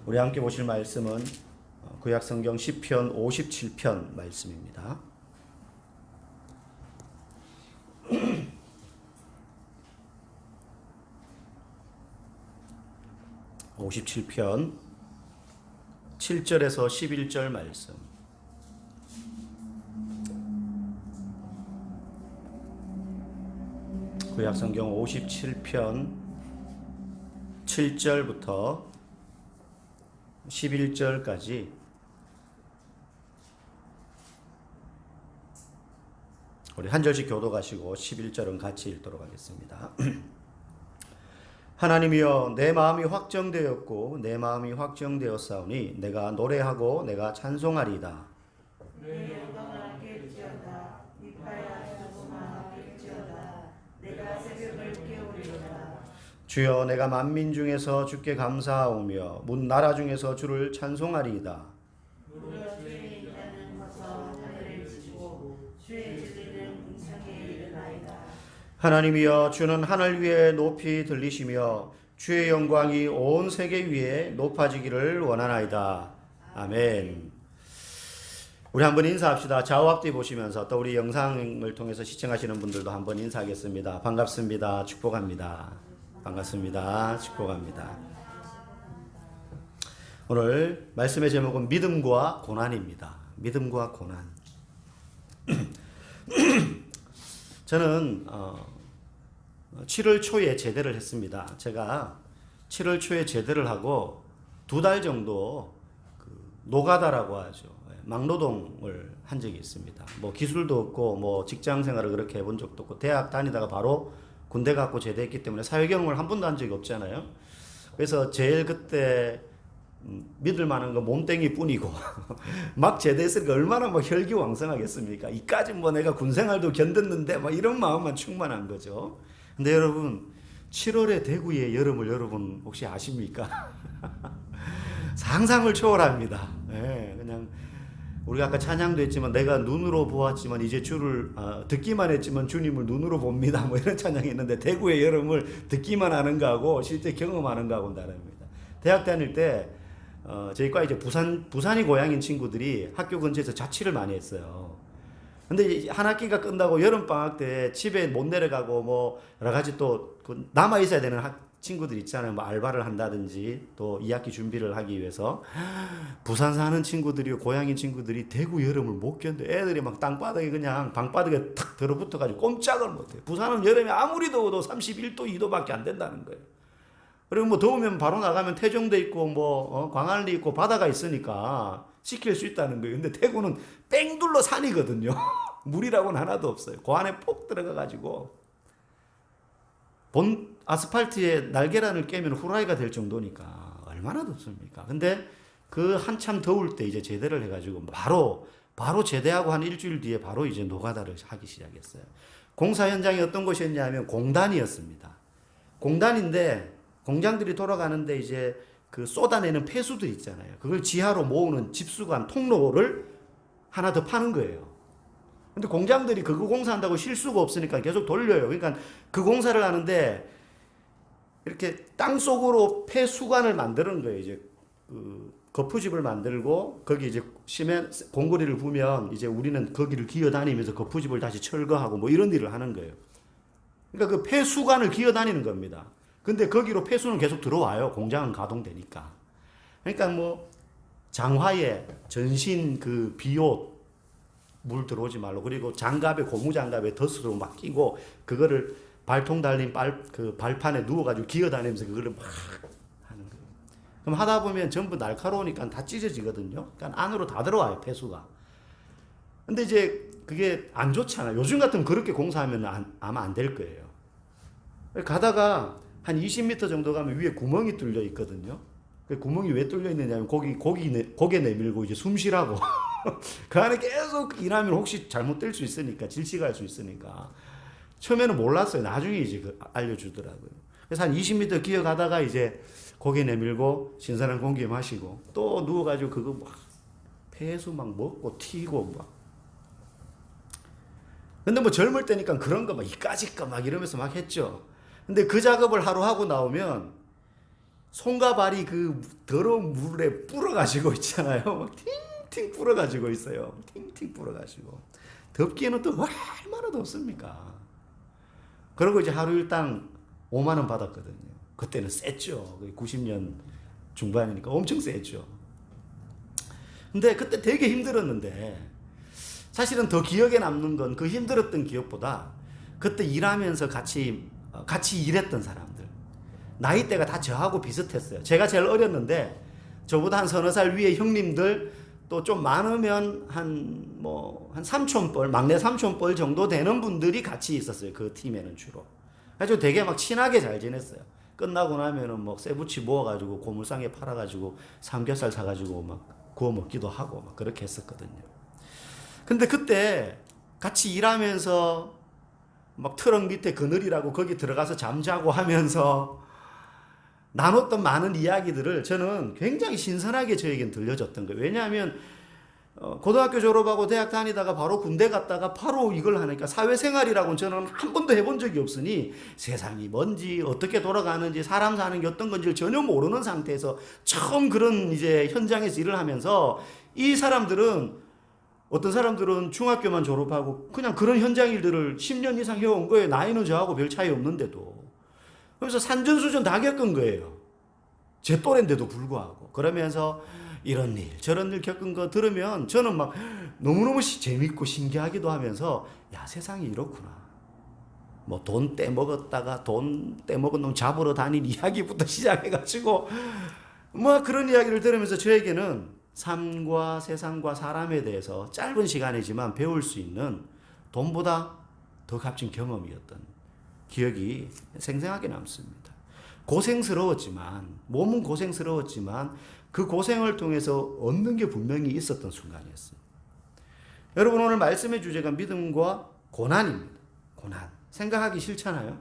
우리 함께 보실 말씀은 구약성경 시편 57편 말씀입니다. 57편 7절에서 11절 말씀. 구약성경 57편 7절부터 11절까지 우리 한 절씩 교독하시고 11절은 같이 읽도록 하겠습니다. 하나님이여, 내 마음이 확정되었고 내 마음이 확정되었사오니 내가 노래하고 내가 찬송하리이다. 내 영광을 아낄지어다. 이파야 수고만 아낄지어다. 내가 새벽을 깨우리로다. 주여, 내가 만민 중에서 주께 감사하오며 문 나라 중에서 주를 찬송하리이다. 무려 주의 인자는 커서 하늘을 치고 주의 주리는 궁창에 이르나이다. 하나님이여, 주는 하늘 위에 높이 들리시며 주의 영광이 온 세계 위에 높아지기를 원하나이다. 아멘. 우리 한번 인사합시다. 좌우 앞뒤 보시면서 또 우리 영상을 통해서 시청하시는 분들도 한번 인사하겠습니다. 반갑습니다. 축복합니다. 반갑습니다. 축복합니다. 오늘 말씀의 제목은 믿음과 고난입니다. 믿음과 고난. 저는 7월 초에 제대를 했습니다. 제가 7월 초에 제대를 하고 2달 정도 노가다라고 하죠. 막노동을 한 적이 있습니다. 뭐 기술도 없고 뭐 직장 생활을 그렇게 해본 적도 없고 대학 다니다가 바로 군대 갔고 제대했기 때문에 사회 경험을 한 번도 한 적이 없잖아요. 그래서 제일 그때 믿을 만한 건 몸땡이 뿐이고 막 제대했으니까 얼마나 막 혈기왕성하겠습니까? 이까지 뭐 내가 군생활도 견뎠는데 막 이런 마음만 충만한 거죠. 근데 여러분, 7월의 대구의 여름을 여러분 혹시 아십니까? 상상을 초월합니다. 네, 그냥 우리가 아까 찬양도 했지만 내가 눈으로 보았지만 이제 주를 듣기만 했지만 주님을 눈으로 봅니다. 뭐 이런 찬양이 있는데 대구의 여름을 듣기만 하는 거하고 실제 경험하는 거하고는 다릅니다. 대학 다닐 때 저희 과 이제 부산이 고향인 친구들이 학교 근처에서 자취를 많이 했어요. 근데 한 학기가 끝나고 여름 방학 때 집에 못 내려가고 뭐 여러 가지 또 남아 있어야 되는 친구들 있잖아요. 뭐 알바를 한다든지 또 2학기 준비를 하기 위해서 부산 사는 친구들이 고향인 친구들이 대구 여름을 못 견뎌. 애들이 막 땅바닥에 그냥 방바닥에 탁 들어붙어 가지고 꼼짝을 못 해요. 부산은 여름에 아무리 더워도 31도 2도밖에 안 된다는 거예요. 그리고 뭐 더우면 바로 나가면 태종대 있고 뭐 광안리 있고 바다가 있으니까 식힐 수 있다는 거예요. 근데 대구는 뺑 둘러 산이거든요. 물이라고는 하나도 없어요. 그 안에 폭 들어가 가지고 본 아스팔트에 날계란을 깨면 후라이가 될 정도니까 얼마나 덥습니까? 근데 그 한참 더울 때 이제 제대를 해가지고 바로 제대하고 한 일주일 뒤에 바로 이제 노가다를 하기 시작했어요. 공사 현장이 어떤 곳이었냐면 공단이었습니다. 공단인데 공장들이 돌아가는데 이제 그 쏟아내는 폐수들 있잖아요. 그걸 지하로 모으는 집수관 통로를 하나 더 파는 거예요. 근데 공장들이 그거 공사한다고 쉴 수가 없으니까 계속 돌려요. 그러니까 그 공사를 하는데 이렇게 땅 속으로 폐수관을 만드는 거예요. 이제 그 거푸집을 만들고 거기 이제 공고리를 부면 이제 우리는 거기를 기어다니면서 거푸집을 다시 철거하고 뭐 이런 일을 하는 거예요. 그러니까 그 폐수관을 기어다니는 겁니다. 근데 거기로 폐수는 계속 들어와요. 공장은 가동되니까. 그러니까 뭐 장화에 전신 그 비옷 물 들어오지 말고, 그리고 장갑에 고무 장갑에 덫으로 막 끼고 그거를 발통 달린 그 발판에 누워가지고 기어다니면서 그거를 막 하는 거예요. 그럼 하다 보면 전부 날카로우니까 다 찢어지거든요. 그러니까 안으로 다 들어와요, 폐수가. 근데 이제 그게 안 좋잖아요. 요즘 같으면 그렇게 공사하면 아마 안 될 거예요. 가다가 한 20m 정도 가면 위에 구멍이 뚫려 있거든요. 그 구멍이 왜 뚫려 있느냐면 고개 내밀고 이제 숨 쉬라고. 그 안에 계속 일하면 혹시 잘못될 수 있으니까, 질식할 수 있으니까. 처음에는 몰랐어요. 나중에 이제 알려주더라고요. 그래서 한 20m 기어가다가 이제 고개 내밀고 신선한 공기 마시고 또 누워가지고 그거 막 폐수 막 먹고 튀고 막. 근데 뭐 젊을 때니까 그런 거 막 이까짓 거 막 이러면서 막 했죠. 근데 그 작업을 하루 하고 나오면 손과 발이 그 더러운 물에 불어가지고 있잖아요. 막 팅팅 불어가지고 있어요. 팅팅 불어가지고. 덥기에는 또 얼마나 덥습니까? 그리고 이제 하루 일당 5만 원 받았거든요. 그때는 셌죠. 90년 중반이니까 엄청 셌죠. 근데 그때 되게 힘들었는데 사실은 더 기억에 남는 건 그 힘들었던 기억보다 그때 일하면서 같이 일했던 사람들. 나이대가 다 저하고 비슷했어요. 제가 제일 어렸는데 저보다 한 서너 살 위에 형님들 또 좀 많으면 한 삼촌뻘, 막내 삼촌뻘 정도 되는 분들이 같이 있었어요. 그 팀에는 주로. 그래서 되게 막 친하게 잘 지냈어요. 끝나고 나면은 뭐 쇠부치 모아가지고 고물상에 팔아가지고 삼겹살 사가지고 막 구워 먹기도 하고 막 그렇게 했었거든요. 근데 그때 같이 일하면서 막 트럭 밑에 그늘이라고 거기 들어가서 잠자고 하면서 나눴던 많은 이야기들을 저는 굉장히 신선하게 저에겐 들려줬던 거예요. 왜냐하면 고등학교 졸업하고 대학 다니다가 바로 군대 갔다가 바로 이걸 하니까 사회생활이라고는 저는 한 번도 해본 적이 없으니 세상이 뭔지 어떻게 돌아가는지 사람 사는 게 어떤 건지를 전혀 모르는 상태에서 처음 그런 이제 현장에서 일을 하면서 이 사람들은 어떤 사람들은 중학교만 졸업하고 그냥 그런 현장 일들을 10년 이상 해온 거예요. 나이는 저하고 별 차이 없는데도. 그래서 산전수전 다 겪은 거예요. 제 또래인데도 불구하고. 그러면서 이런 일 저런 일 겪은 거 들으면 저는 막 너무너무 재밌고 신기하기도 하면서 야 세상이 이렇구나. 뭐 돈 떼먹었다가 돈 떼먹은 놈 잡으러 다닌 이야기부터 시작해가지고 뭐 그런 이야기를 들으면서 저에게는 삶과 세상과 사람에 대해서 짧은 시간이지만 배울 수 있는 돈보다 더 값진 경험이었던 기억이 생생하게 남습니다. 고생스러웠지만 몸은 고생스러웠지만 그 고생을 통해서 얻는 게 분명히 있었던 순간이었습니다. 여러분 오늘 말씀의 주제가 믿음과 고난입니다. 고난. 생각하기 싫잖아요.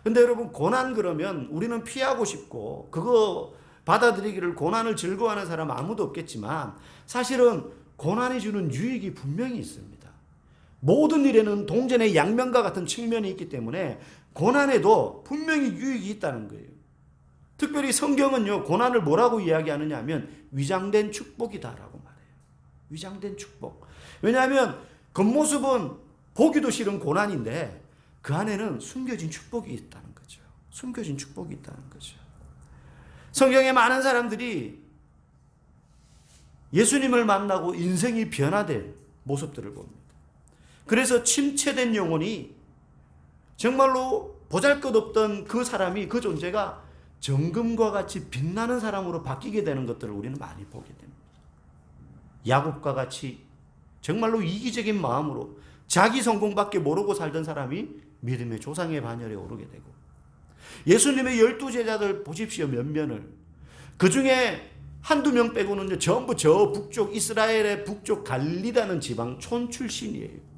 근데 여러분 고난 그러면 우리는 피하고 싶고 그거 받아들이기를 고난을 즐거워하는 사람 아무도 없겠지만 사실은 고난이 주는 유익이 분명히 있습니다. 모든 일에는 동전의 양면과 같은 측면이 있기 때문에 고난에도 분명히 유익이 있다는 거예요. 특별히 성경은요, 고난을 뭐라고 이야기하느냐 하면 위장된 축복이다라고 말해요. 위장된 축복. 왜냐하면 겉모습은 보기도 싫은 고난인데 그 안에는 숨겨진 축복이 있다는 거죠. 숨겨진 축복이 있다는 거죠. 성경에 많은 사람들이 예수님을 만나고 인생이 변화된 모습들을 봅니다. 그래서 침체된 영혼이 정말로 보잘것없던 그 사람이 그 존재가 정금과 같이 빛나는 사람으로 바뀌게 되는 것들을 우리는 많이 보게 됩니다. 야곱과 같이 정말로 이기적인 마음으로 자기 성공밖에 모르고 살던 사람이 믿음의 조상의 반열에 오르게 되고 예수님의 12제자들 보십시오. 몇면을 그 중에 한두 명 빼고는 전부 저 북쪽 이스라엘의 북쪽 갈릴리라는 지방 촌 출신이에요.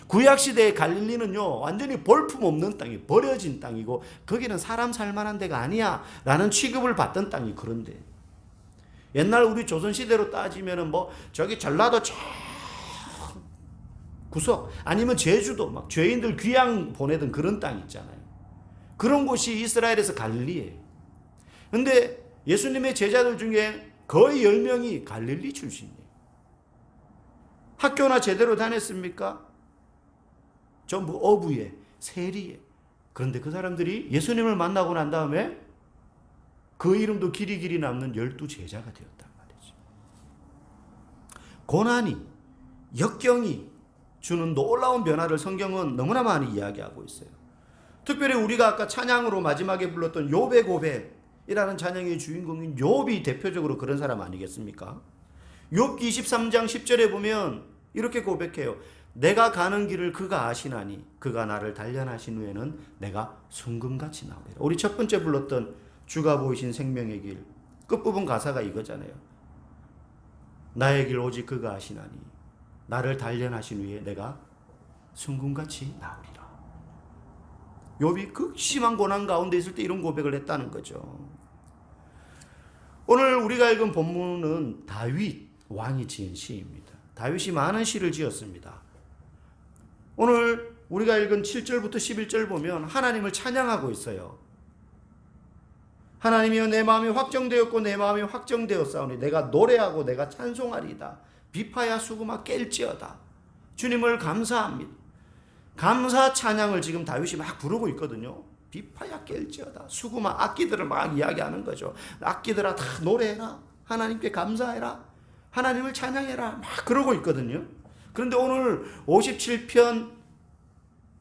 구약시대의 갈릴리는요 완전히 볼품없는 땅이 버려진 땅이고 거기는 사람 살만한 데가 아니야 라는 취급을 받던 땅이 그런데 옛날 우리 조선시대로 따지면은 뭐 저기 전라도 저 구석 아니면 제주도 막 죄인들 귀양 보내던 그런 땅 있잖아요. 그런 곳이 이스라엘에서 갈릴리예요. 근데 예수님의 제자들 중에 거의 10명이 갈릴리 출신이에요. 학교나 제대로 다녔습니까? 전부 어부에, 세리에. 그런데 그 사람들이 예수님을 만나고 난 다음에 그 이름도 길이 남는 12제자가 되었단 말이죠. 고난이, 역경이 주는 놀라운 변화를 성경은 너무나 많이 이야기하고 있어요. 특별히 우리가 아까 찬양으로 마지막에 불렀던 욥의 고백이라는 찬양의 주인공인 욥이 대표적으로 그런 사람 아니겠습니까? 욥기 23장 10절에 보면 이렇게 고백해요. 내가 가는 길을 그가 아시나니 그가 나를 단련하신 후에는 내가 순금같이 나오리라. 우리 첫 번째 불렀던 주가 보이신 생명의 길 끝부분 가사가 이거잖아요. 나의 길 오직 그가 아시나니 나를 단련하신 후에 내가 순금같이 나오리라. 욥이 극심한 고난 가운데 있을 때 이런 고백을 했다는 거죠. 오늘 우리가 읽은 본문은 다윗 왕이 지은 시입니다. 다윗이 많은 시를 지었습니다. 오늘 우리가 읽은 7절부터 11절 보면 하나님을 찬양하고 있어요. 하나님이여 내 마음이 확정되었고 내 마음이 확정되었사오니 내가 노래하고 내가 찬송하리이다. 비파야 수금아 깰지어다. 주님을 감사합니다. 감사 찬양을 지금 다윗이 막 부르고 있거든요. 비파야 깰지어다. 수금아 악기들을 막 이야기하는 거죠. 악기들아 다 노래해라. 하나님께 감사해라. 하나님을 찬양해라. 막 그러고 있거든요. 그런데 오늘 57편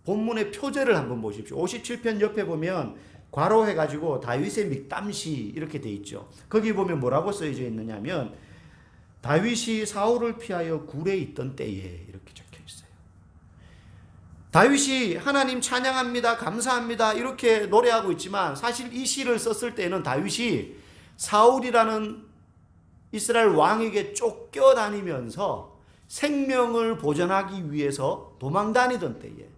본문의 표제를 한번 보십시오. 57편 옆에 보면 괄호해가지고 다윗의 믹담시 이렇게 돼 있죠. 거기 보면 뭐라고 써져 있느냐면 다윗이 사울을 피하여 굴에 있던 때에 이렇게 적혀 있어요. 다윗이 하나님 찬양합니다, 감사합니다 이렇게 노래하고 있지만 사실 이 시를 썼을 때는 다윗이 사울이라는 이스라엘 왕에게 쫓겨다니면서 생명을 보존하기 위해서 도망 다니던 때에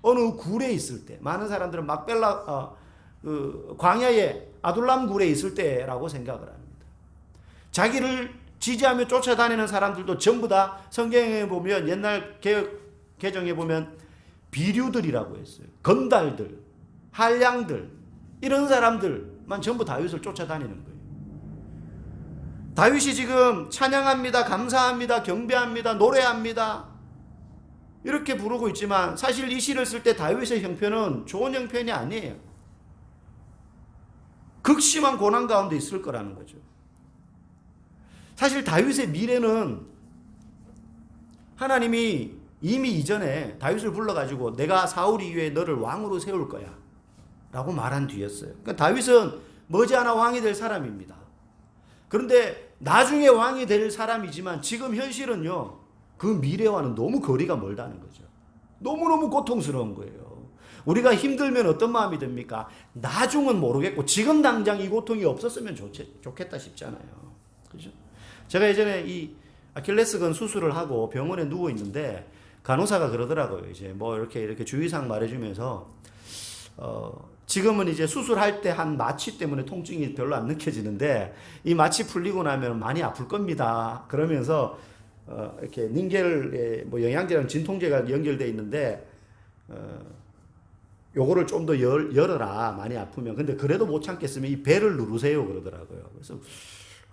어느 굴에 있을 때, 많은 사람들은 막벨라 광야의 아둘람 굴에 있을 때라고 생각을 합니다. 자기를 지지하며 쫓아다니는 사람들도 전부 다 성경에 보면 옛날 개정에 보면 비류들이라고 했어요. 건달들, 한량들 이런 사람들만 전부 다윗을 쫓아다니는 거예요. 다윗이 지금 찬양합니다, 감사합니다, 경배합니다, 노래합니다 이렇게 부르고 있지만 사실 이 시를 쓸 때 다윗의 형편은 좋은 형편이 아니에요. 극심한 고난 가운데 있을 거라는 거죠. 사실 다윗의 미래는 하나님이 이미 이전에 다윗을 불러가지고 내가 사울 이후에 너를 왕으로 세울 거야 라고 말한 뒤였어요. 그러니까 다윗은 머지않아 왕이 될 사람입니다. 그런데 나중에 왕이 될 사람이지만 지금 현실은요, 그 미래와는 너무 거리가 멀다는 거죠. 너무너무 고통스러운 거예요. 우리가 힘들면 어떤 마음이 듭니까? 나중은 모르겠고 지금 당장 이 고통이 없었으면 좋겠다 싶잖아요. 그죠? 제가 예전에 이 아킬레스건 수술을 하고 병원에 누워 있는데 간호사가 그러더라고요. 이제 뭐 이렇게 주의사항 말해주면서 지금은 이제 수술할 때 한 마취 때문에 통증이 별로 안 느껴지는데 이 마취 풀리고 나면 많이 아플 겁니다. 그러면서 이렇게 닌겔에 뭐 영양제랑 진통제가 연결돼 있는데 요거를 좀 더 열어라 많이 아프면. 근데 그래도 못 참겠으면 이 배를 누르세요 그러더라고요. 그래서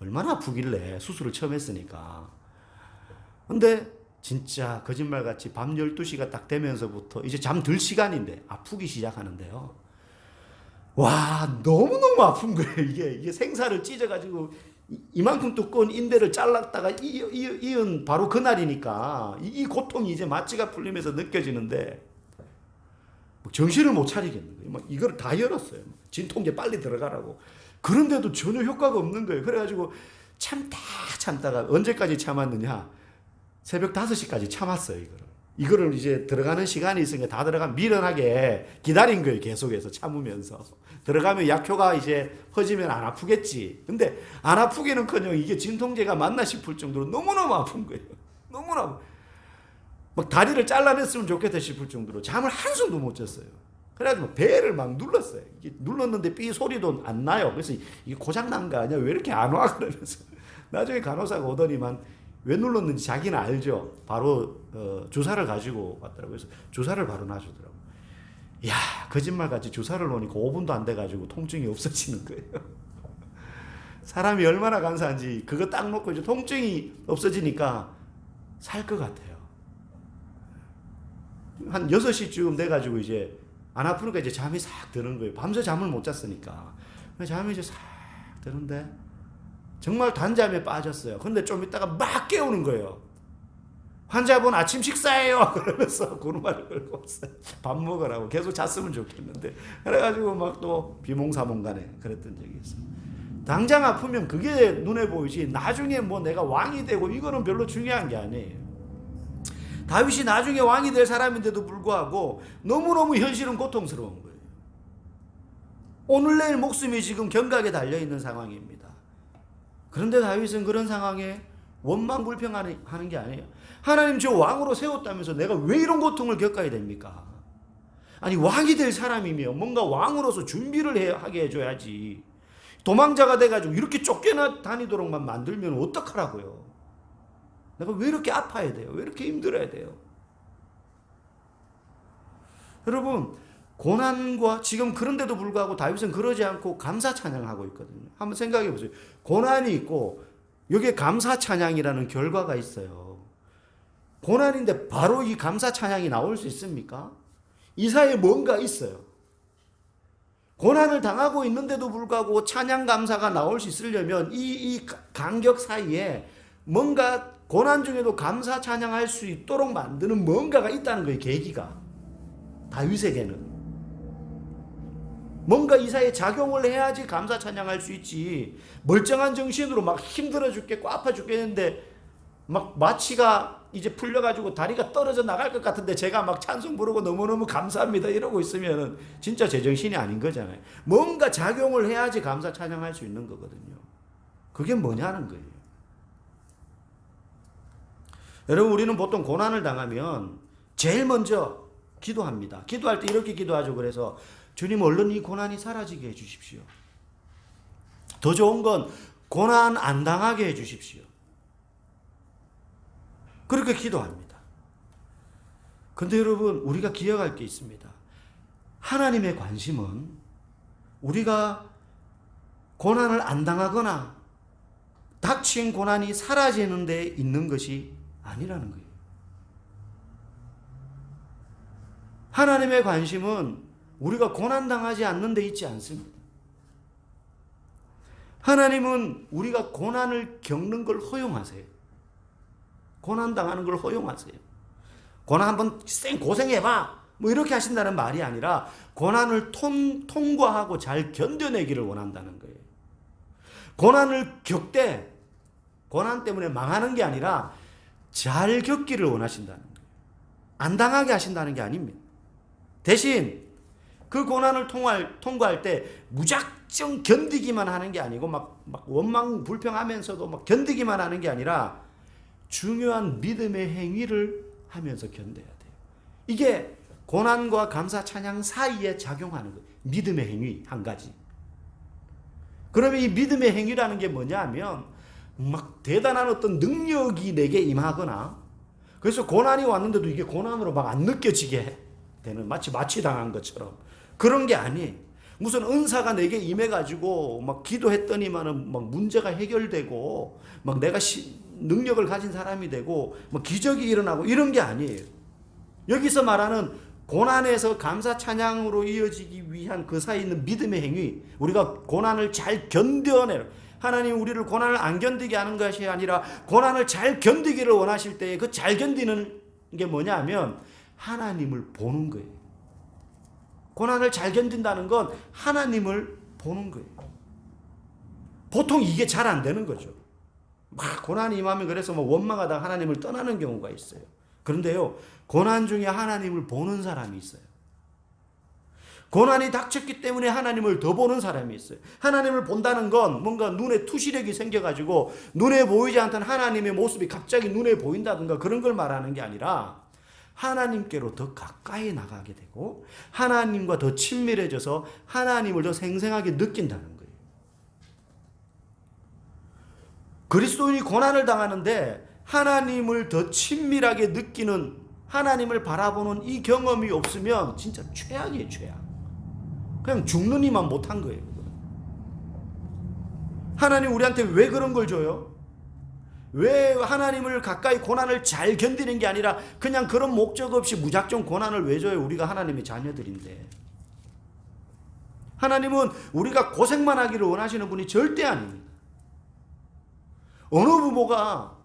얼마나 아프길래 수술을 처음 했으니까. 근데 진짜 거짓말같이 밤 12시가 딱 되면서부터 이제 잠들 시간인데 아프기 시작하는데요. 와, 너무너무 아픈 거예요. 이게 생사를 찢어가지고 이만큼 두꺼운 인대를 잘랐다가 이은 바로 그날이니까 이 고통이 이제 마취가 풀리면서 느껴지는데 정신을 못 차리겠는 거예요. 막 이걸 다 열었어요. 진통제 빨리 들어가라고. 그런데도 전혀 효과가 없는 거예요. 그래가지고 참다가 언제까지 참았느냐? 새벽 5시까지 참았어요. 이거를 이제 들어가는 시간이 있으니까 다 들어가면 미련하게 기다린 거예요. 계속해서 참으면서. 들어가면 약효가 이제 퍼지면 안 아프겠지. 근데 안 아프기는커녕 이게 진통제가 맞나 싶을 정도로 너무너무 아픈 거예요. 너무너무. 막 다리를 잘라냈으면 좋겠다 싶을 정도로 잠을 한숨도 못 잤어요. 그래가지고 배를 막 눌렀어요. 이게 눌렀는데 삐 소리도 안 나요. 그래서 이게 고장난 거 아니야? 왜 이렇게 안 와? 그러면서 나중에 간호사가 오더니만 왜 눌렀는지 자기는 알죠. 바로 주사를 가지고 왔더라고요. 그래서 주사를 바로 놔주더라고요. 이야, 거짓말같이 주사를 놓으니까 5분도 안 돼가지고 통증이 없어지는 거예요. 사람이 얼마나 감사한지 그거 딱 놓고 이제 통증이 없어지니까 살 것 같아요. 한 6시쯤 돼가지고 이제 안 아프니까 이제 잠이 싹 드는 거예요. 밤새 잠을 못 잤으니까. 잠이 이제 싹 드는데 정말 단잠에 빠졌어요. 근데 좀 있다가 막 깨우는 거예요. 환자분 아침 식사예요. 그러면서 구루마를 끌고 왔어요. 밥 먹으라고. 계속 잤으면 좋겠는데. 그래가지고 막 또 비몽사몽간에 그랬던 적이 있어요. 당장 아프면 그게 눈에 보이지 나중에 뭐 내가 왕이 되고 이거는 별로 중요한 게 아니에요. 다윗이 나중에 왕이 될 사람인데도 불구하고 너무너무 현실은 고통스러운 거예요. 오늘 내일 목숨이 지금 경각에 달려있는 상황입니다. 그런데 다윗은 그런 상황에 원망불평하는 게 아니에요. 하나님 저 왕으로 세웠다면서 내가 왜 이런 고통을 겪어야 됩니까? 아니 왕이 될 사람이면 뭔가 왕으로서 준비를 하게 해줘야지. 도망자가 돼가지고 이렇게 쫓겨나 다니도록만 만들면 어떡하라고요? 내가 왜 이렇게 아파야 돼요? 왜 이렇게 힘들어야 돼요? 여러분, 고난과 지금 그런데도 불구하고 다윗은 그러지 않고 감사 찬양하고 있거든요. 한번 생각해 보세요. 고난이 있고 여기에 감사 찬양이라는 결과가 있어요. 고난인데 바로 이 감사 찬양이 나올 수 있습니까? 이 사이에 뭔가 있어요. 고난을 당하고 있는데도 불구하고 찬양 감사가 나올 수 있으려면 이 간격 사이에 뭔가 고난 중에도 감사 찬양할 수 있도록 만드는 뭔가가 있다는 거예요. 계기가. 다윗에게는. 뭔가 이 사이에 작용을 해야지 감사 찬양할 수 있지. 멀쩡한 정신으로 막 힘들어 죽겠고 아파 죽겠는데 막 마취가 이제 풀려가지고 다리가 떨어져 나갈 것 같은데 제가 막 찬송 부르고 너무너무 감사합니다 이러고 있으면은 진짜 제정신이 아닌 거잖아요. 뭔가 작용을 해야지 감사 찬양할 수 있는 거거든요. 그게 뭐냐는 거예요. 여러분, 우리는 보통 고난을 당하면 제일 먼저 기도합니다. 기도할 때 이렇게 기도하죠. 그래서 주님, 얼른 이 고난이 사라지게 해 주십시오. 더 좋은 건 고난 안 당하게 해 주십시오. 그렇게 기도합니다. 근데 여러분, 우리가 기억할 게 있습니다. 하나님의 관심은 우리가 고난을 안 당하거나 닥친 고난이 사라지는 데 있는 것이 아니라는 거예요. 하나님의 관심은 우리가 고난당하지 않는 데 있지 않습니다. 하나님은 우리가 고난을 겪는 걸 허용하세요. 고난당하는 걸 허용하세요. 고난 한번 쌩 고생해봐 뭐 이렇게 하신다는 말이 아니라 고난을 통과하고 잘 견뎌내기를 원한다는 거예요. 고난을 겪되 고난 때문에 망하는 게 아니라 잘 겪기를 원하신다는 거예요. 안 당하게 하신다는 게 아닙니다. 대신 그 고난을 통과할 때 무작정 견디기만 하는 게 아니고 막 원망 불평하면서도 막 견디기만 하는 게 아니라 중요한 믿음의 행위를 하면서 견뎌야 돼요. 이게 고난과 감사 찬양 사이에 작용하는 거예요. 믿음의 행위 한 가지. 그러면 이 믿음의 행위라는 게 뭐냐 하면 막 대단한 어떤 능력이 내게 임하거나 그래서 고난이 왔는데도 이게 고난으로 막 안 느껴지게 되는 마치 마취당한 것처럼 그런 게 아니에요. 무슨 은사가 내게 임해가지고 막 기도했더니만은 막 문제가 해결되고 막 내가 능력을 가진 사람이 되고 막 기적이 일어나고 이런 게 아니에요. 여기서 말하는 고난에서 감사 찬양으로 이어지기 위한 그 사이에 있는 믿음의 행위, 우리가 고난을 잘 견뎌내는, 하나님 우리를 고난을 안 견디게 하는 것이 아니라 고난을 잘 견디기를 원하실 때에 그 잘 견디는 게 뭐냐 하면 하나님을 보는 거예요. 고난을 잘 견딘다는 건 하나님을 보는 거예요. 보통 이게 잘 안 되는 거죠. 막 고난이 임하면 그래서 뭐 원망하다가 하나님을 떠나는 경우가 있어요. 그런데요, 고난 중에 하나님을 보는 사람이 있어요. 고난이 닥쳤기 때문에 하나님을 더 보는 사람이 있어요. 하나님을 본다는 건 뭔가 눈에 투시력이 생겨가지고 눈에 보이지 않던 하나님의 모습이 갑자기 눈에 보인다든가 그런 걸 말하는 게 아니라 하나님께로 더 가까이 나가게 되고 하나님과 더 친밀해져서 하나님을 더 생생하게 느낀다는 거예요. 그리스도인이 고난을 당하는데 하나님을 더 친밀하게 느끼는, 하나님을 바라보는 이 경험이 없으면 진짜 최악이에요, 최악. 그냥 죽는 이만 못한 거예요. 하나님 우리한테 왜 그런 걸 줘요? 왜 하나님을 가까이 고난을 잘 견디는 게 아니라 그냥 그런 목적 없이 무작정 고난을 왜 줘요? 우리가 하나님의 자녀들인데. 하나님은 우리가 고생만 하기를 원하시는 분이 절대 아닙니다. 어느 부모가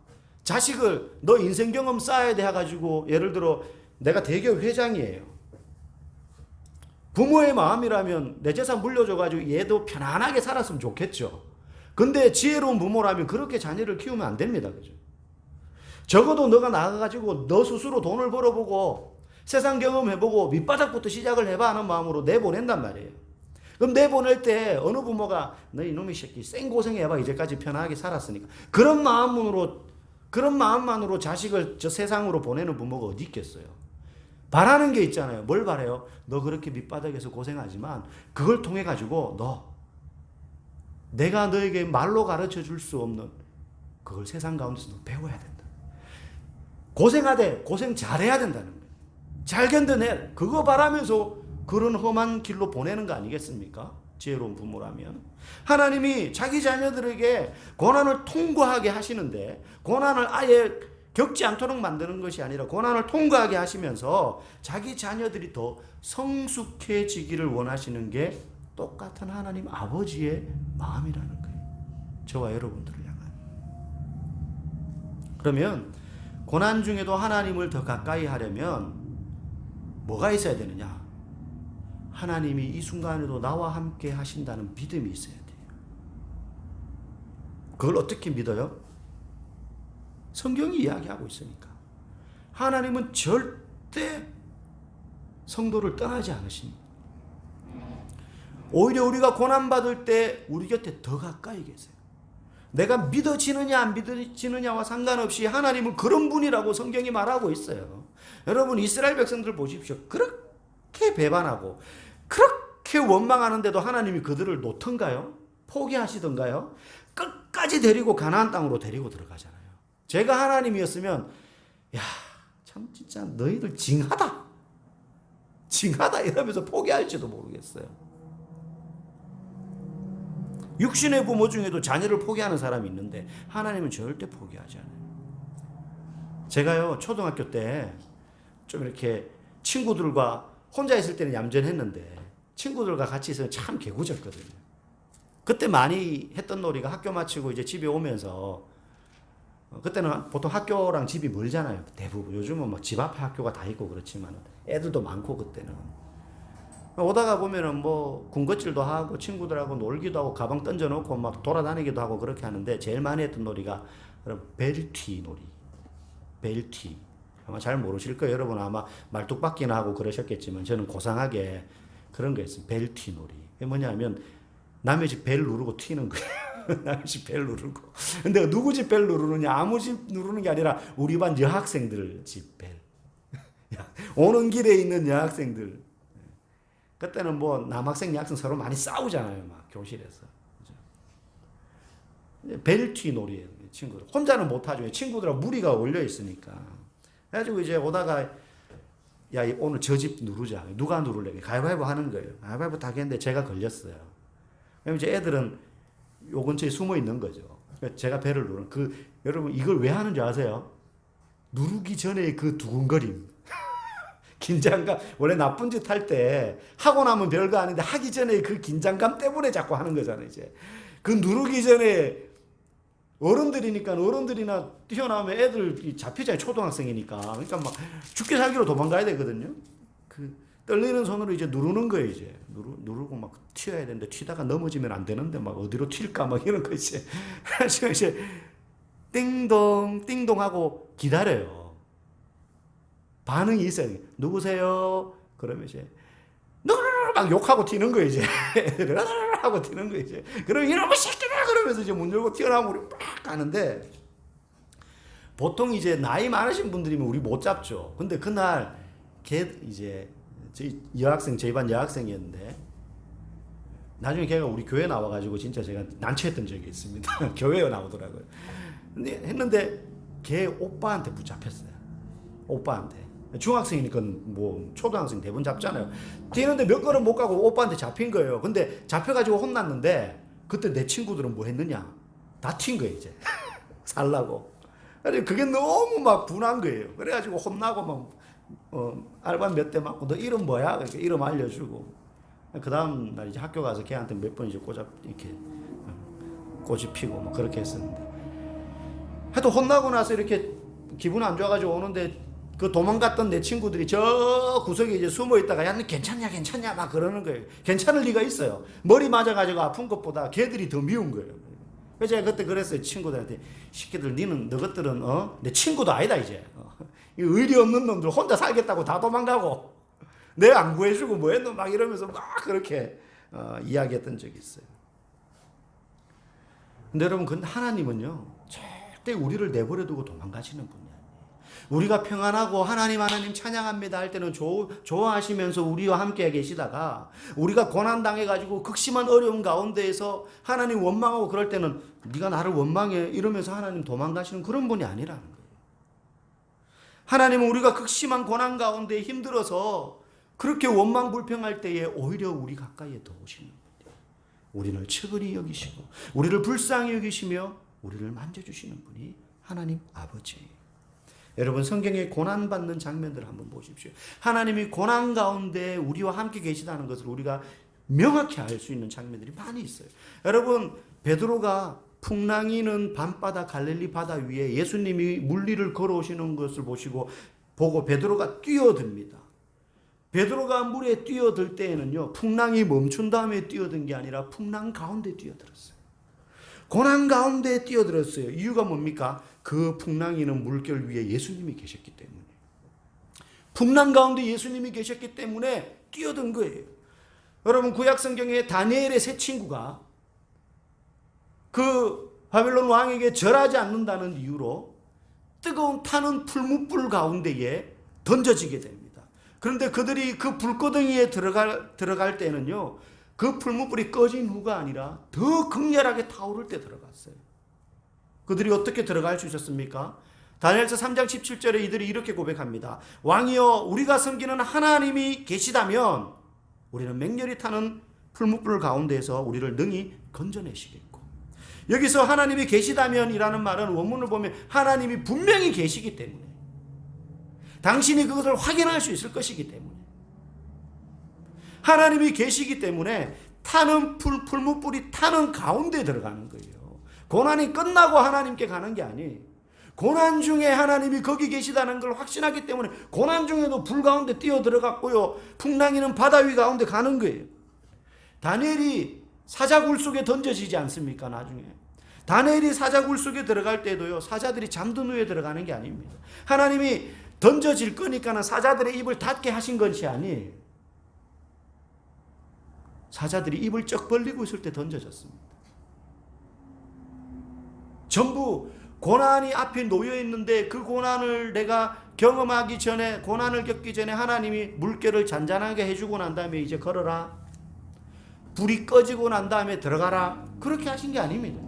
자식을 너 인생 경험 쌓아야 돼 해가지고, 예를 들어 내가 대기업 회장이에요. 부모의 마음이라면 내 재산 물려줘가지고 얘도 편안하게 살았으면 좋겠죠. 근데 지혜로운 부모라면 그렇게 자녀를 키우면 안 됩니다. 그죠? 적어도 너가 나가가지고 너 스스로 돈을 벌어보고 세상 경험해보고 밑바닥부터 시작을 해봐 하는 마음으로 내보낸단 말이에요. 그럼 내보낼 때 어느 부모가 너 이놈의 새끼 생고생해봐 이제까지 편하게 살았으니까 그런 마음만으로 자식을 저 세상으로 보내는 부모가 어디 있겠어요. 바라는 게 있잖아요. 뭘 바라요? 너 그렇게 밑바닥에서 고생하지만 그걸 통해 가지고 내가 너에게 말로 가르쳐 줄 수 없는 그걸 세상 가운데서 너 배워야 된다. 고생하되 고생 잘해야 된다는 거예요. 잘 견뎌내. 그거 바라면서 그런 험한 길로 보내는 거 아니겠습니까? 지혜로운 부모라면. 하나님이 자기 자녀들에게 고난을 통과하게 하시는데 고난을 아예 겪지 않도록 만드는 것이 아니라 고난을 통과하게 하시면서 자기 자녀들이 더 성숙해지기를 원하시는 게 똑같은 하나님 아버지의 마음이라는 거예요. 저와 여러분들을 향한. 그러면 고난 중에도 하나님을 더 가까이 하려면 뭐가 있어야 되느냐? 하나님이 이 순간에도 나와 함께 하신다는 믿음이 있어야 돼요. 그걸 어떻게 믿어요? 성경이 이야기하고 있으니까. 하나님은 절대 성도를 떠나지 않으십니다. 오히려 우리가 고난받을 때 우리 곁에 더 가까이 계세요. 내가 믿어지느냐 안 믿어지느냐와 상관없이 하나님은 그런 분이라고 성경이 말하고 있어요. 여러분 이스라엘 백성들 보십시오. 그렇게 배반하고 그렇게 원망하는데도 하나님이 그들을 놓던가요? 포기하시던가요? 끝까지 데리고 가나안 땅으로 데리고 들어가잖아요. 제가 하나님이었으면 야, 참 진짜 너희들 징하다 이러면서 포기할지도 모르겠어요. 육신의 부모 중에도 자녀를 포기하는 사람이 있는데 하나님은 절대 포기하지 않아요. 제가요 초등학교 때 좀 이렇게 친구들과 혼자 있을 때는 얌전했는데 친구들과 같이 있으면 참 개구졌거든요. 그때 많이 했던 놀이가 학교 마치고 이제 집에 오면서 그때는 보통 학교랑 집이 멀잖아요. 대부분. 요즘은 막 집 앞에 학교가 다 있고 그렇지만 애들도 많고 그때는. 오다가 보면은 뭐 군것질도 하고 친구들하고 놀기도 하고 가방 던져놓고 막 돌아다니기도 하고 그렇게 하는데 제일 많이 했던 놀이가 벨튀 놀이. 벨튀. 아마 잘 모르실 거예요. 여러분 아마 말뚝박기나 하고 그러셨겠지만 저는 고상하게 그런 거 했어요. 벨튀 놀이. 그게 뭐냐면 남의 집 벨 누르고 튀는 거예요. 남의 집 벨 누르고. 근데 누구 집 벨 누르느냐? 아무 집 누르는 게 아니라 우리 반 여학생들 집 벨. 오는 길에 있는 여학생들. 그때는 뭐 남학생 여학생 서로 많이 싸우잖아요. 막 교실에서. 벨튀 놀이에요. 친구들. 혼자는 못하죠. 친구들하고 무리가 올려 있으니까. 그래가지고 이제 오다가 야 오늘 저 집 누르자. 누가 누를래? 가위바위보 하는 거예요. 가위바위보 다 했는데 제가 걸렸어요. 그럼 이제 애들은 요 근처에 숨어 있는 거죠. 제가 배를 누르는 여러분 이걸 왜 하는지 아세요? 누르기 전에 그 두근거림. 긴장감. 원래 나쁜 짓 할 때 하고 나면 별거 아닌데 하기 전에 그 긴장감 때문에 자꾸 하는 거잖아요. 이제 그 누르기 전에 어른들이니까 어른들이나 튀어나오면 애들 잡히잖아요. 초등학생이니까. 그러니까 막 죽게 살기로 도망가야 되거든요. 그 떨리는 손으로 이제 누르는 거예요. 이제 누르고 막 튀어야 되는데 튀다가 넘어지면 안 되는데 막 어디로 튈까 막 이런 거 이제 그래서 이제 띵동 띵동 하고 기다려요. 반응이 있어야 돼. 누구세요? 그러면 이제 막 욕하고 튀는 거예요. 이제 하고 튀는 거예요. 이제 그럼 이놈의 새끼다 그러면서 이제 문 열고 튀어나오면 우리 막 가는데 보통 이제 나이 많으신 분들이면 우리 못 잡죠. 근데 그날 걔 이제 저희 저희 반 여학생이었는데 나중에 걔가 우리 교회 나와가지고 진짜 제가 난처했던 적이 있습니다. 교회에 나오더라고요. 근데 했는데 걔 오빠한테 붙잡혔어요. 오빠한테. 중학생이니까 뭐 초등학생 대부분 잡잖아요. 뛰는데 몇 걸음 못 가고 오빠한테 잡힌 거예요. 근데 잡혀가지고 혼났는데 그때 내 친구들은 뭐 했느냐? 다 튄 거예요 이제. 살라고. 그게 너무 막 분한 거예요. 그래가지고 혼나고 막 알바 몇 대 맞고 너 이름 뭐야? 이렇게 이름 알려주고. 그 다음 날 이제 학교 가서 걔한테 몇 번 이제 꽃이 피고 막 그렇게 했었는데. 하여튼 혼나고 나서 이렇게 기분 안 좋아가지고 오는데 그 도망갔던 내 친구들이 저 구석에 이제 숨어 있다가 야, 너 괜찮냐 막 그러는 거예요. 괜찮을 리가 있어요. 머리 맞아가지고 아픈 것보다 걔들이 더 미운 거예요. 그래서 제가 그때 그랬어요. 친구들한테 새끼들 너것들은 내 친구도 아니다 이제. 의리 없는 놈들 혼자 살겠다고 다 도망가고 내가 안 구해주고 뭐 했노 막 이러면서 막 그렇게 이야기했던 적이 있어요. 근데 여러분 근데 하나님은요 절대 우리를 내버려두고 도망가시는 분이 아니에요. 우리가 평안하고 하나님 찬양합니다 할 때는 좋아하시면서 우리와 함께 계시다가 우리가 고난당해가지고 극심한 어려움 가운데에서 하나님 원망하고 그럴 때는 네가 나를 원망해 이러면서 하나님 도망가시는 그런 분이 아니라는 거예요. 하나님은 우리가 극심한 고난 가운데 힘들어서 그렇게 원망불평할 때에 오히려 우리 가까이에 더 오시는 분이에요. 우리를 측은히 여기시고 우리를 불쌍히 여기시며 우리를 만져주시는 분이 하나님 아버지. 여러분, 성경에 고난받는 장면들을 한번 보십시오. 하나님이 고난 가운데 우리와 함께 계시다는 것을 우리가 명확히 알 수 있는 장면들이 많이 있어요. 여러분, 베드로가 풍랑이는 밤바다 갈릴리 바다 위에 예수님이 물리를 걸어오시는 것을 보고 베드로가 뛰어듭니다. 베드로가 물에 뛰어들 때에는요, 풍랑이 멈춘 다음에 뛰어든 게 아니라 풍랑 가운데 뛰어들었어요. 고난 가운데 뛰어들었어요. 이유가 뭡니까? 그 풍랑이는 물결 위에 예수님이 계셨기 때문에. 풍랑 가운데 예수님이 계셨기 때문에 뛰어든 거예요. 여러분, 구약 성경에 다니엘의 세 친구가 그 바벨론 왕에게 절하지 않는다는 이유로 뜨거운 타는 풀무불 가운데에 던져지게 됩니다. 그런데 그들이 그 불고덩이에 들어갈 때는요, 그 풀무불이 꺼진 후가 아니라 더 극렬하게 타오를 때 들어갔어요. 그들이 어떻게 들어갈 수 있었습니까? 다니엘서 3장 17절에 이들이 이렇게 고백합니다. 왕이여, 우리가 섬기는 하나님이 계시다면 우리는 맹렬히 타는 풀무불 가운데에서 우리를 능히 건져내시겠고. 여기서 하나님이 계시다면이라는 말은 원문을 보면 하나님이 분명히 계시기 때문에, 당신이 그것을 확인할 수 있을 것이기 때문에, 하나님이 계시기 때문에 타는 풀무불이 타는 가운데 들어가는 거예요. 고난이 끝나고 하나님께 가는 게 아니에요. 고난 중에 하나님이 거기 계시다는 걸 확신하기 때문에 고난 중에도 불 가운데 뛰어 들어갔고요, 풍랑이는 바다 위 가운데 가는 거예요. 다니엘이 사자굴 속에 던져지지 않습니까? 나중에 다니엘이 사자굴 속에 들어갈 때도요, 사자들이 잠든 후에 들어가는 게 아닙니다. 하나님이 던져질 거니까는 사자들의 입을 닫게 하신 것이 아니에요. 사자들이 입을 쩍 벌리고 있을 때 던져졌습니다. 전부 고난이 앞에 놓여 있는데 그 고난을 내가 경험하기 전에, 고난을 겪기 전에 하나님이 물결을 잔잔하게 해주고 난 다음에 이제 걸어라, 불이 꺼지고 난 다음에 들어가라, 그렇게 하신 게 아닙니다.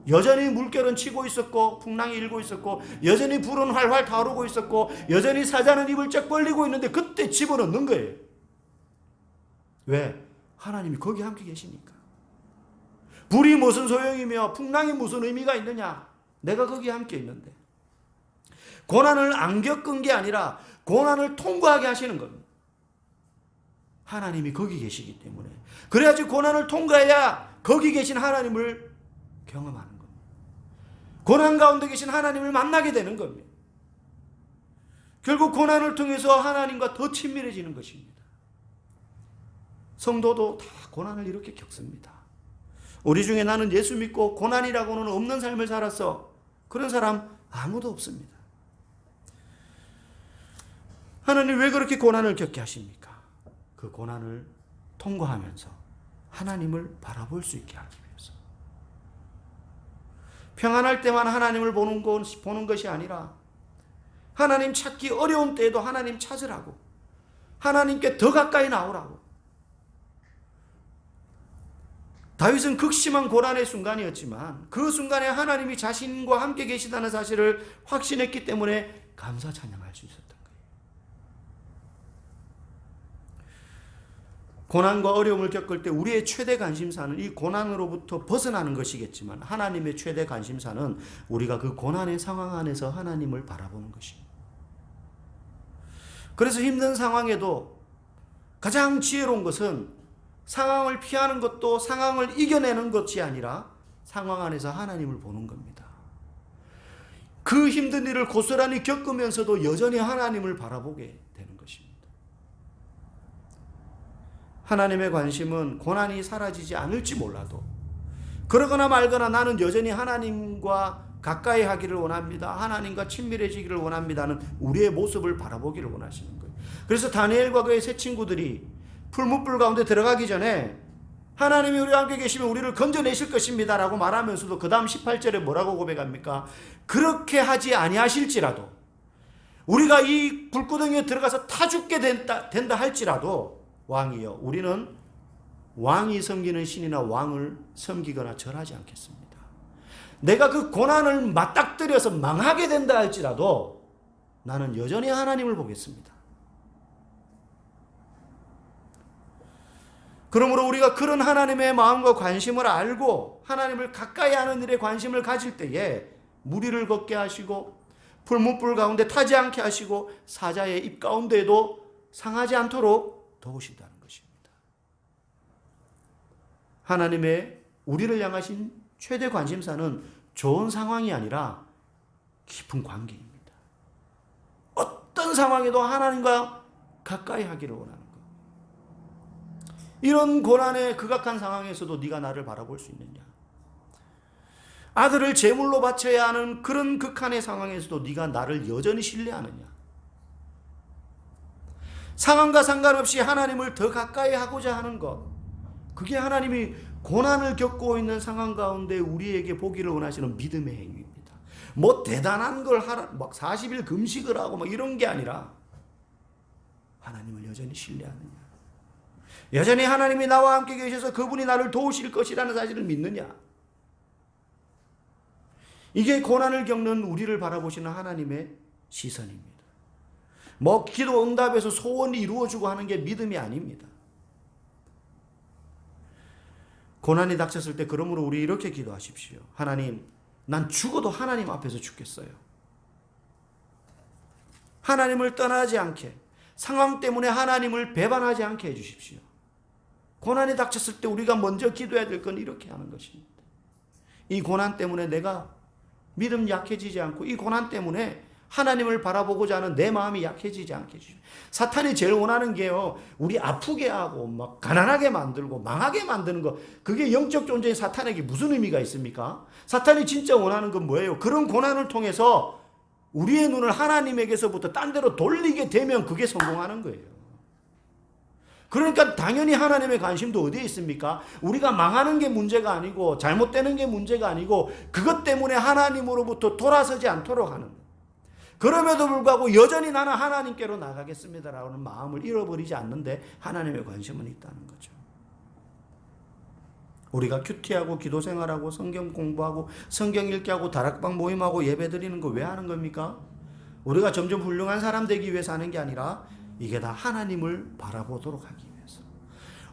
여전히 물결은 치고 있었고 풍랑이 일고 있었고 여전히 불은 활활 타오르고 있었고 여전히 사자는 입을 쩍 벌리고 있는데 그때 집어넣는 거예요. 왜? 하나님이 거기 함께 계시니까. 불이 무슨 소용이며 풍랑이 무슨 의미가 있느냐? 내가 거기 함께 있는데. 고난을 안 겪은 게 아니라 고난을 통과하게 하시는 겁니다. 하나님이 거기 계시기 때문에. 그래야지 고난을 통과해야 거기 계신 하나님을 경험하는 겁니다. 고난 가운데 계신 하나님을 만나게 되는 겁니다. 결국 고난을 통해서 하나님과 더 친밀해지는 것입니다. 성도도 다 고난을 이렇게 겪습니다. 우리 중에 나는 예수 믿고 고난이라고는 없는 삶을 살았어, 그런 사람 아무도 없습니다. 하나님 왜 그렇게 고난을 겪게 하십니까? 그 고난을 통과하면서 하나님을 바라볼 수 있게 하기 위해서. 평안할 때만 하나님을 보는 것이 아니라 하나님 찾기 어려운 때에도 하나님 찾으라고, 하나님께 더 가까이 나오라고. 다윗은 극심한 고난의 순간이었지만 그 순간에 하나님이 자신과 함께 계시다는 사실을 확신했기 때문에 감사 찬양할 수 있었던 거예요. 고난과 어려움을 겪을 때 우리의 최대 관심사는 이 고난으로부터 벗어나는 것이겠지만 하나님의 최대 관심사는 우리가 그 고난의 상황 안에서 하나님을 바라보는 것입니다. 그래서 힘든 상황에도 가장 지혜로운 것은 상황을 피하는 것도 상황을 이겨내는 것이 아니라 상황 안에서 하나님을 보는 겁니다. 그 힘든 일을 고스란히 겪으면서도 여전히 하나님을 바라보게 되는 것입니다. 하나님의 관심은 고난이 사라지지 않을지 몰라도 그러거나 말거나 나는 여전히 하나님과 가까이 하기를 원합니다, 하나님과 친밀해지기를 원합니다는 우리의 모습을 바라보기를 원하시는 거예요. 그래서 다니엘과 그의 세 친구들이 풀무불 가운데 들어가기 전에 하나님이 우리와 함께 계시면 우리를 건져내실 것입니다 라고 말하면서도 그 다음 18절에 뭐라고 고백합니까? 그렇게 하지 아니하실지라도, 우리가 이 불구덩이에 들어가서 타 죽게 된다 할지라도 왕이여, 우리는 왕이 섬기는 신이나 왕을 섬기거나 절하지 않겠습니다. 내가 그 고난을 맞닥뜨려서 망하게 된다 할지라도 나는 여전히 하나님을 보겠습니다. 그러므로 우리가 그런 하나님의 마음과 관심을 알고 하나님을 가까이 하는 일에 관심을 가질 때에 무리를 걷게 하시고 풀무불 가운데 타지 않게 하시고 사자의 입 가운데에도 상하지 않도록 도우신다는 것입니다. 하나님의 우리를 향하신 최대 관심사는 좋은 상황이 아니라 깊은 관계입니다. 어떤 상황에도 하나님과 가까이 하기를 원하는 것. 이런 고난의 극악한 상황에서도 네가 나를 바라볼 수 있느냐? 아들을 제물로 바쳐야 하는 그런 극한의 상황에서도 네가 나를 여전히 신뢰하느냐? 상황과 상관없이 하나님을 더 가까이 하고자 하는 것, 그게 하나님이 고난을 겪고 있는 상황 가운데 우리에게 보기를 원하시는 믿음의 행위입니다. 뭐 대단한 걸 하라, 막 40일 금식을 하고 막 이런 게 아니라 하나님을 여전히 신뢰하느냐? 여전히 하나님이 나와 함께 계셔서 그분이 나를 도우실 것이라는 사실을 믿느냐? 이게 고난을 겪는 우리를 바라보시는 하나님의 시선입니다. 뭐 기도 응답에서 소원이 이루어지고 하는 게 믿음이 아닙니다. 고난이 닥쳤을 때 그러므로 우리 이렇게 기도하십시오. 하나님, 난 죽어도 하나님 앞에서 죽겠어요. 하나님을 떠나지 않게, 상황 때문에 하나님을 배반하지 않게 해주십시오. 고난이 닥쳤을 때 우리가 먼저 기도해야 될 건 이렇게 하는 것입니다. 이 고난 때문에 내가 믿음 약해지지 않고, 이 고난 때문에 하나님을 바라보고자 하는 내 마음이 약해지지 않게 해주십시오. 사탄이 제일 원하는 게요, 우리 아프게 하고 막 가난하게 만들고 망하게 만드는 거, 그게 영적 존재인 사탄에게 무슨 의미가 있습니까? 사탄이 진짜 원하는 건 뭐예요? 그런 고난을 통해서 우리의 눈을 하나님에게서부터 딴 데로 돌리게 되면 그게 성공하는 거예요. 그러니까 당연히 하나님의 관심도 어디에 있습니까? 우리가 망하는 게 문제가 아니고 잘못되는 게 문제가 아니고 그것 때문에 하나님으로부터 돌아서지 않도록 하는 거예요. 그럼에도 불구하고 여전히 나는 하나님께로 나가겠습니다라는 마음을 잃어버리지 않는데 하나님의 관심은 있다는 거죠. 우리가 큐티하고 기도 생활하고 성경 공부하고 성경 읽기 하고 다락방 모임하고 예배 드리는 거 왜 하는 겁니까? 우리가 점점 훌륭한 사람 되기 위해서 하는 게 아니라 이게 다 하나님을 바라보도록 하기 위해서,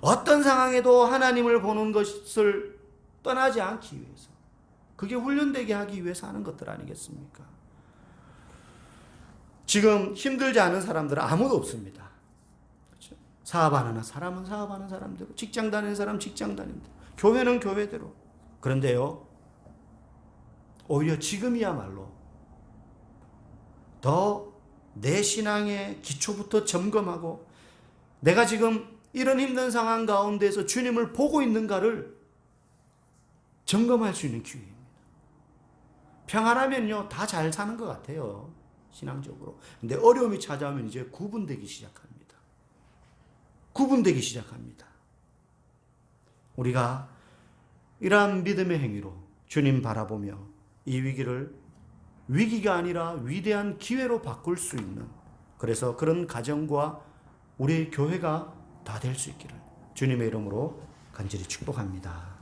어떤 상황에도 하나님을 보는 것을 떠나지 않기 위해서, 그게 훈련되게 하기 위해서 하는 것들 아니겠습니까? 지금 힘들지 않은 사람들은 아무도 없습니다. 그렇죠? 사업하는 사람은 사업하는 사람대로, 직장 다니는 사람은 직장 다니는 대로, 교회는 교회대로. 그런데요, 오히려 지금이야말로 더 내 신앙의 기초부터 점검하고 내가 지금 이런 힘든 상황 가운데서 주님을 보고 있는가를 점검할 수 있는 기회입니다. 평안하면요 다 잘 사는 것 같아요, 신앙적으로. 근데 어려움이 찾아오면 이제 구분되기 시작합니다. 구분되기 시작합니다. 우리가 이러한 믿음의 행위로 주님 바라보며 이 위기를 위기가 아니라 위대한 기회로 바꿀 수 있는, 그래서 그런 가정과 우리 교회가 다 될 수 있기를 주님의 이름으로 간절히 축복합니다.